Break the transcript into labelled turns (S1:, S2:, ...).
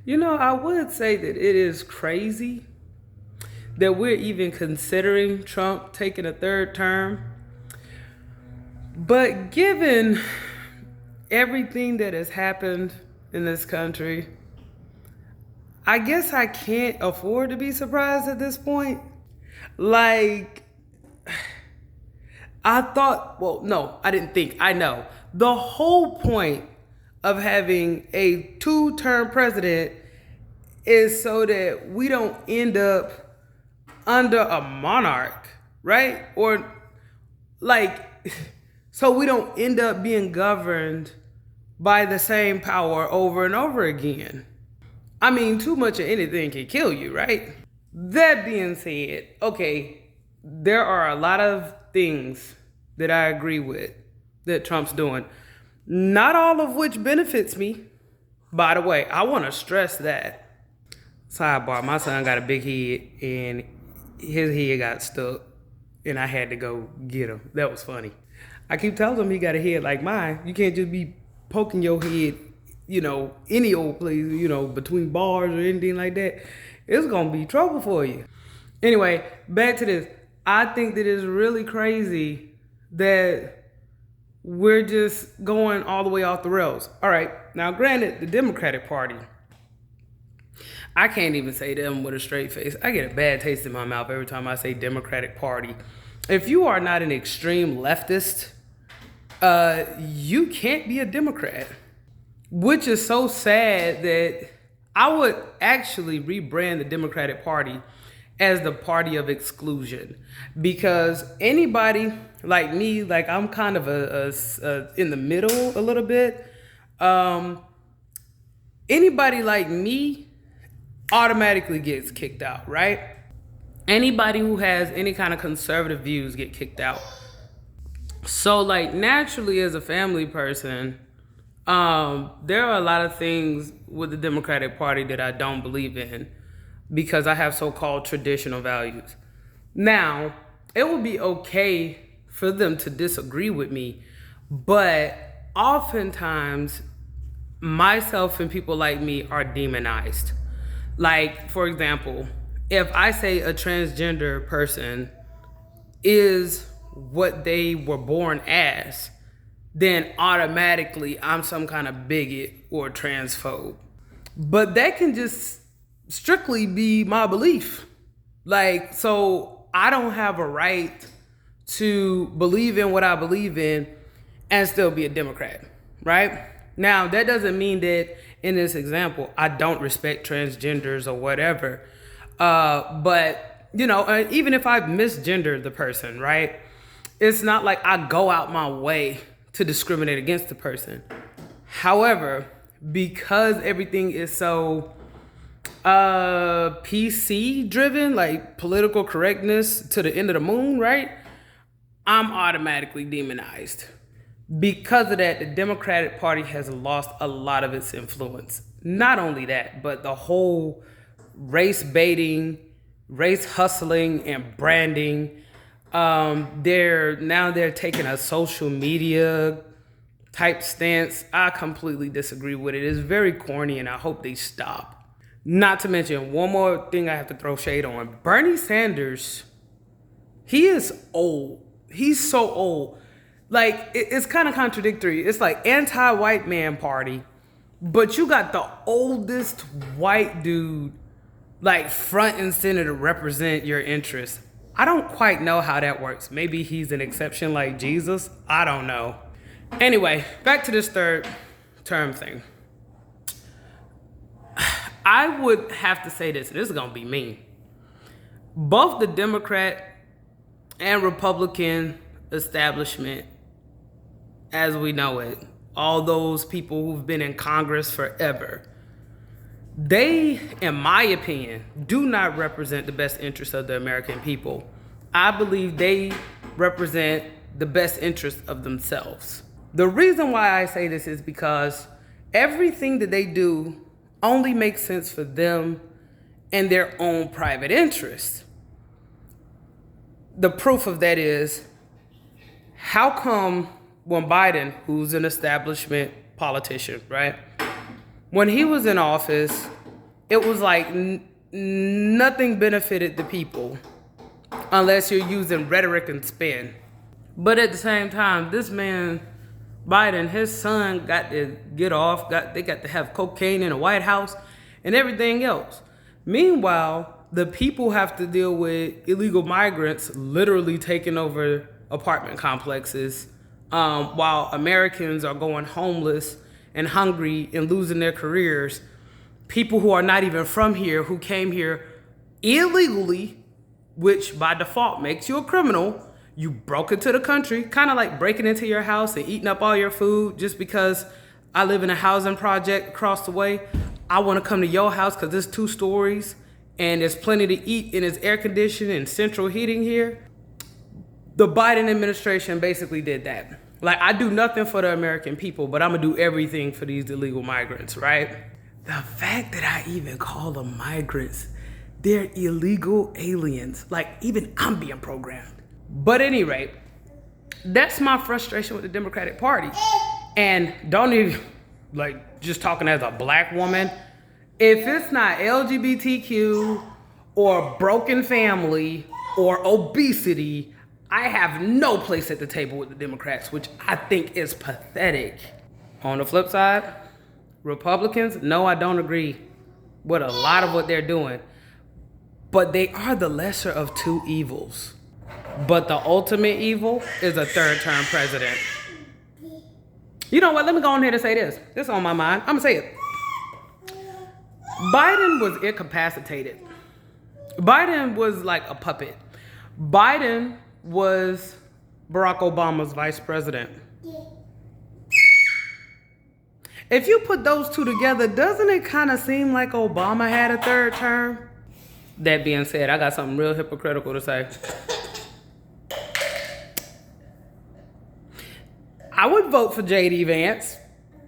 S1: I would say that it is crazy that we're even considering Trump taking a third term. But given everything that has happened in this country, I guess I can't afford to be surprised at this point. Like, I thought, well, no, I didn't think, I know. The whole point of having a two-term president is so that we don't end up under a monarch, right? Or like, so we don't end up being governed by the same power over and over again. I mean, too much of anything can kill you, right? That being said, okay, there are a lot of things that I agree with that Trump's doing, not all of which benefits me. By the way, I want to stress that. Sidebar, my son got a big head and his head got stuck and I had to go get him. That was funny. I keep telling him he got a head like mine. You can't just be poking your head, any old place, between bars or anything like that. It's going to be trouble for you. Anyway, back to this. I think that it's really crazy that we're just going all the way off the rails. All right, now granted, the Democratic Party, I can't even say them with a straight face. I get a bad taste in my mouth every time I say Democratic Party. If you are not an extreme leftist, you can't be a Democrat, which is so sad that I would actually rebrand the Democratic Party as the party of exclusion, because anybody like me, like I'm kind of a in the middle a little bit. Anybody like me automatically gets kicked out, right? Anybody who has any kind of conservative views get kicked out. So like naturally as a family person, there are a lot of things with the Democratic Party that I don't believe in because I have so-called traditional values. Now, it would be okay for them to disagree with me, but oftentimes myself and people like me are demonized. Like, for example, if I say a transgender person is what they were born as, then automatically I'm some kind of bigot or transphobe. But that can just strictly be my belief. Like, so I don't have a right to believe in what I believe in and still be a Democrat, right? Now, that doesn't mean that in this example, I don't respect transgenders or whatever. But, even if I've misgendered the person, right? It's not like I go out my way to discriminate against the person. However, because everything is so PC driven, like political correctness to the end of the moon, right? I'm automatically demonized. Because of that, the Democratic Party has lost a lot of its influence. Not only that, but the whole race baiting, race hustling, and branding. They're taking a social media type stance. I completely disagree with it. It's very corny, and I hope they stop. Not to mention, one more thing I have to throw shade on. Bernie Sanders, he is old. He's so old. Like, it's kind of contradictory. It's like anti-white man party, but you got the oldest white dude, like, front and center to represent your interests. I don't quite know how that works. Maybe he's an exception like Jesus. I don't know. Anyway, back to this third term thing. I would have to say this, and this is going to be mean. Both the Democrat and Republican establishment, as we know it, all those people who've been in Congress forever, they, in my opinion, do not represent the best interests of the American people. I believe they represent the best interests of themselves. The reason why I say this is because everything that they do only makes sense for them and their own private interests. The proof of that is, how come when Biden, who's an establishment politician, right? When he was in office, it was like nothing benefited the people unless you're using rhetoric and spin. But at the same time, this man, Biden, his son got to get off, they got to have cocaine in the White House and everything else. Meanwhile, the people have to deal with illegal migrants literally taking over apartment complexes, while Americans are going homeless and hungry and losing their careers. People who are not even from here, who came here illegally, which by default makes you a criminal. You broke into the country, kind of like breaking into your house and eating up all your food just because I live in a housing project across the way. I want to come to your house because there's 2 stories and there's plenty to eat and it's air conditioned and central heating here. The Biden administration basically did that. Like, I do nothing for the American people, but I'm going to do everything for these illegal migrants, right? The fact that I even call them migrants, they're illegal aliens. Like, even I'm being programmed. But at any rate, that's my frustration with the Democratic Party. And don't even, like, just talking as a black woman, if it's not LGBTQ or broken family or obesity, I have no place at the table with the Democrats, which I think is pathetic. On the flip side, Republicans, no, I don't agree with a lot of what they're doing, but they are the lesser of 2 evils. But the ultimate evil is a 3rd-term president. You know what? Let me go on here and say this. This is on my mind. I'm going to say it. Biden was incapacitated. Biden was like a puppet. Biden was Barack Obama's vice president. If you put those 2 together, doesn't it kind of seem like Obama had a 3rd term? That being said, I got something real hypocritical to say. I would vote for J.D. Vance.